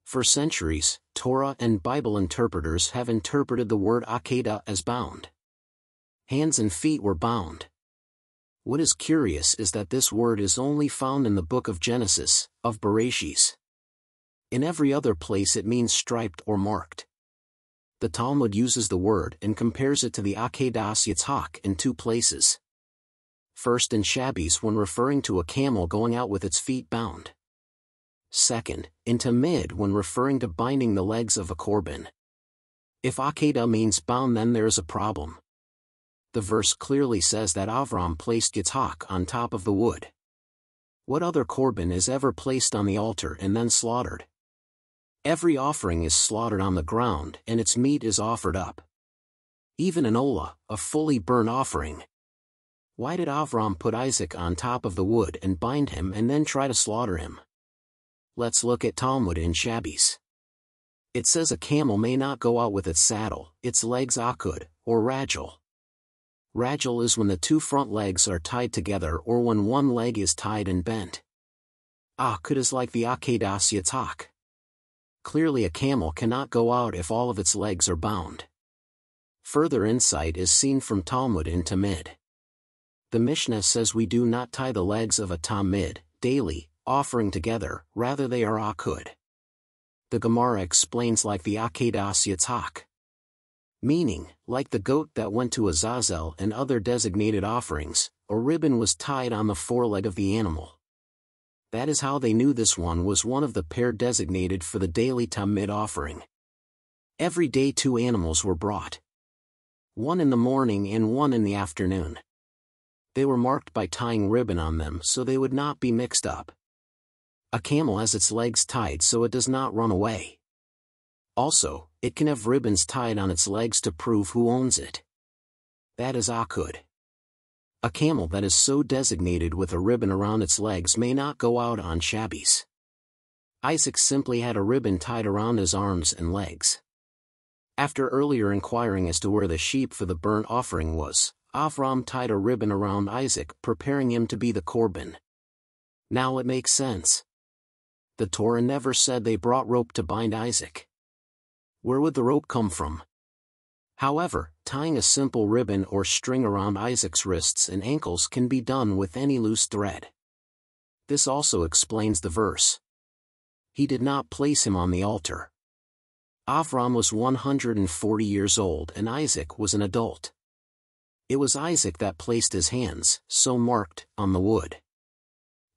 For centuries, Torah and Bible interpreters have interpreted the word Akeida as bound. Hands and feet were bound. What is curious is that this word is only found in the book of Genesis, of Bereshis. In every other place it means striped or marked. The Talmud uses the word and compares it to the Akedas Yitzhak in two places. First in Shabbos when referring to a camel going out with its feet bound. Second, in Tamid when referring to binding the legs of a korban. If Akedah means bound, then there is a problem. The verse clearly says that Avram placed Yitzhak on top of the wood. What other korban is ever placed on the altar and then slaughtered? Every offering is slaughtered on the ground and its meat is offered up. Even an olah, a fully burnt offering. Why did Avram put Isaac on top of the wood and bind him and then try to slaughter him? Let's look at Talmud in Shabbos. It says a camel may not go out with its saddle, its legs akud, or rajal. Rajal is when the two front legs are tied together or when one leg is tied and bent. Akud is like the Akedas Yitzhak. Clearly a camel cannot go out if all of its legs are bound. Further insight is seen from Talmud in Tamid. The Mishnah says we do not tie the legs of a Tamid, daily, offering together, rather they are akud. The Gemara explains like the Akedas Yitzhak. Meaning, like the goat that went to Azazel and other designated offerings, a ribbon was tied on the foreleg of the animal. That is how they knew this one was one of the pair designated for the daily Tamid offering. Every day 2 animals were brought. One in the morning and one in the afternoon. They were marked by tying ribbon on them so they would not be mixed up. A camel has its legs tied so it does not run away. Also, it can have ribbons tied on its legs to prove who owns it. That is akud. A camel that is so designated with a ribbon around its legs may not go out on Shabbos. Isaac simply had a ribbon tied around his arms and legs. After earlier inquiring as to where the sheep for the burnt offering was, Avram tied a ribbon around Isaac, preparing him to be the korban. Now it makes sense. The Torah never said they brought rope to bind Isaac. Where would the rope come from? However, tying a simple ribbon or string around Isaac's wrists and ankles can be done with any loose thread. This also explains the verse. He did not place him on the altar. Avram was 140 years old and Isaac was an adult. It was Isaac that placed his hands, so marked, on the wood.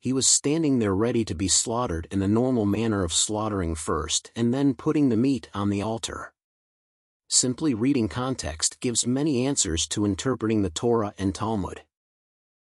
He was standing there ready to be slaughtered in the normal manner of slaughtering first and then putting the meat on the altar. Simply reading context gives many answers to interpreting the Torah and Talmud.